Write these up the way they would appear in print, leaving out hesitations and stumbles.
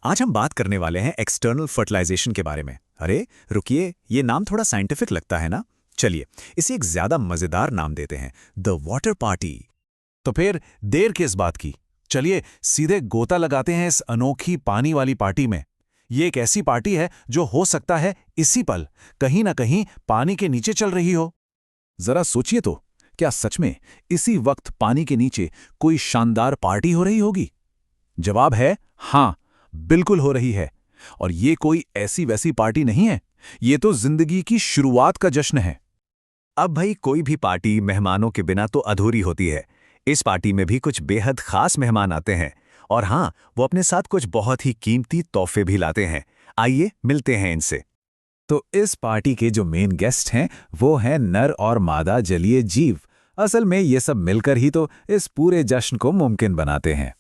आज हम बात करने वाले हैं एक्सटर्नल फर्टिलाइजेशन के बारे में। अरे रुकिए, ये नाम थोड़ा साइंटिफिक लगता है ना? चलिए इसे एक ज्यादा मजेदार नाम देते हैं, द वाटर पार्टी। तो फिर देर किस बात की? चलिए सीधे गोता लगाते हैं इस अनोखी पानी वाली पार्टी में। ये एक ऐसी पार्टी है जो हो सकता है इसी पल कहीं ना कहीं पानी के नीचे चल रही हो। जरा सोचिए तो, क्या सच में इसी वक्त पानी के नीचे कोई शानदार पार्टी हो रही होगी? जवाब है हाँ, बिल्कुल हो रही है। और ये कोई ऐसी वैसी पार्टी नहीं है, ये तो जिंदगी की शुरुआत का जश्न है। अब भाई कोई भी पार्टी मेहमानों के बिना तो अधूरी होती है। इस पार्टी में भी कुछ बेहद खास मेहमान आते हैं, और हाँ, वो अपने साथ कुछ बहुत ही कीमती तोहफे भी लाते हैं। आइए मिलते हैं इनसे। तो इस पार्टी के जो मेन गेस्ट हैं वो हैं नर और मादा जलीय जीव। असल में ये सब मिलकर ही तो इस पूरे जश्न को मुमकिन बनाते हैं।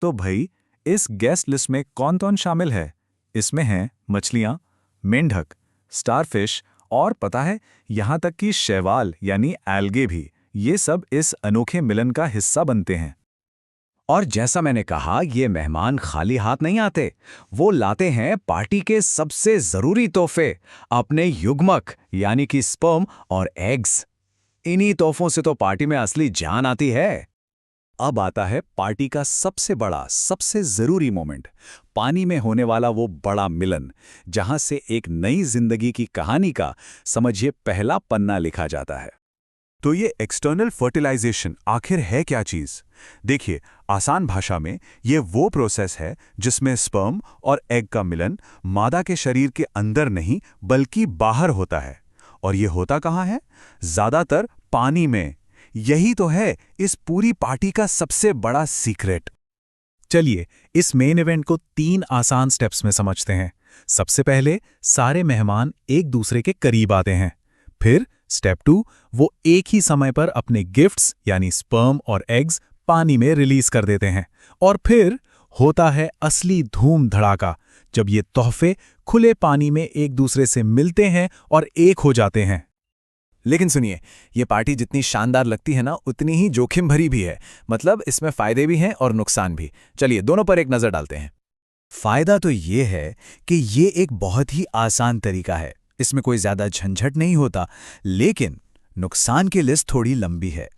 तो भाई, इस गेस्ट लिस्ट में कौन कौन शामिल है? इसमें हैं मछलियां, मेंढक, स्टारफिश और पता है यहां तक कि शैवाल यानी एल्गे भी। ये सब इस अनोखे मिलन का हिस्सा बनते हैं। और जैसा मैंने कहा, ये मेहमान खाली हाथ नहीं आते। वो लाते हैं पार्टी के सबसे जरूरी तोहफे, अपने युग्मक यानी कि स्पर्म और एग्स। इन्हीं तोहफों से तो पार्टी में असली जान आती है। अब आता है पार्टी का सबसे बड़ा, सबसे जरूरी मोमेंट, पानी में होने वाला वो बड़ा मिलन, जहां से एक नई जिंदगी की कहानी का, समझिए, पहला पन्ना लिखा जाता है। तो ये एक्सटर्नल फर्टिलाइजेशन आखिर है क्या चीज? देखिए, आसान भाषा में ये वो प्रोसेस है जिसमें स्पर्म और एग का मिलन मादा के शरीर के अंदर नहीं बल्कि बाहर होता है। और ये होता कहाँ है? ज्यादातर पानी में। यही तो है इस पूरी पार्टी का सबसे बड़ा सीक्रेट। चलिए इस मेन इवेंट को 3 आसान स्टेप्स में समझते हैं। सबसे पहले सारे मेहमान एक दूसरे के करीब आते हैं। फिर स्टेप 2, वो एक ही समय पर अपने गिफ्ट्स यानी स्पर्म और एग्स पानी में रिलीज कर देते हैं। और फिर होता है असली धूम धड़ाका, जब ये तोहफे खुले पानी में एक दूसरे से मिलते हैं और एक हो जाते हैं। लेकिन सुनिए, ये पार्टी जितनी शानदार लगती है ना, उतनी ही जोखिम भरी भी है। मतलब इसमें फायदे भी हैं और नुकसान भी। चलिए दोनों पर एक नजर डालते हैं। फायदा तो ये है कि ये एक बहुत ही आसान तरीका है, इसमें कोई ज्यादा झंझट नहीं होता। लेकिन नुकसान की लिस्ट थोड़ी लंबी है।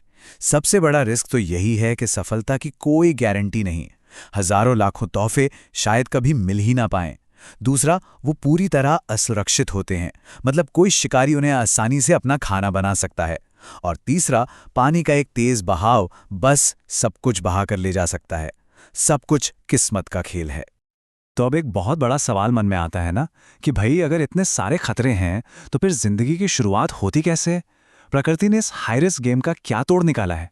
सबसे बड़ा रिस्क तो यही है कि सफलता की कोई गारंटी नहीं। हजारों लाखों तोहफे शायद कभी मिल ही ना पाएं। दूसरा, वो पूरी तरह असुरक्षित होते हैं, मतलब कोई शिकारी उन्हें आसानी से अपना खाना बना सकता है। और तीसरा, पानी का एक तेज बहाव बस सब कुछ बहा कर ले जा सकता है। सब कुछ किस्मत का खेल है। तो अब एक बहुत बड़ा सवाल मन में आता है ना कि भाई, अगर इतने सारे खतरे हैं तो फिर जिंदगी की शुरुआत होती कैसे? प्रकृति ने इस हाई रिस्क गेम का क्या तोड़ निकाला है?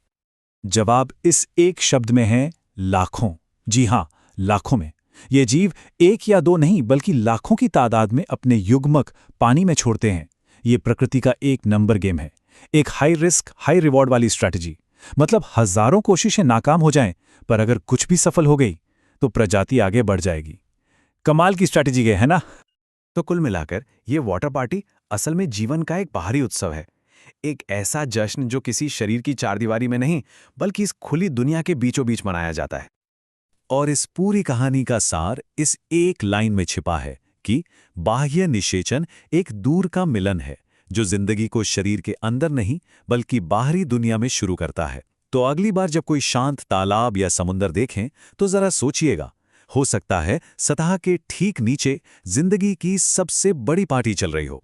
जवाब इस एक शब्द में है, लाखों। जी हां, लाखों में। ये जीव एक या दो नहीं बल्कि लाखों की तादाद में अपने युग्मक पानी में छोड़ते हैं। ये प्रकृति का एक नंबर गेम है, एक हाई रिस्क हाई रिवॉर्ड वाली स्ट्रैटेजी। मतलब हजारों कोशिशें नाकाम हो जाएं, पर अगर कुछ भी सफल हो गई तो प्रजाति आगे बढ़ जाएगी। कमाल की स्ट्रैटेजी है ना? तो कुल मिलाकर ये वाटर पार्टी असल में जीवन का एक बाहरी उत्सव है। एक ऐसा जश्न जो किसी शरीर की चारदीवारी में नहीं, बल्कि इस खुली दुनिया के बीचों बीच मनाया जाता है। और इस पूरी कहानी का सार इस एक लाइन में छिपा है कि बाह्य निषेचन एक दूर का मिलन है, जो जिंदगी को शरीर के अंदर नहीं बल्कि बाहरी दुनिया में शुरू करता है। तो अगली बार जब कोई शांत तालाब या समुंदर देखें तो जरा सोचिएगा, हो सकता है सतह के ठीक नीचे जिंदगी की सबसे बड़ी पार्टी चल रही हो।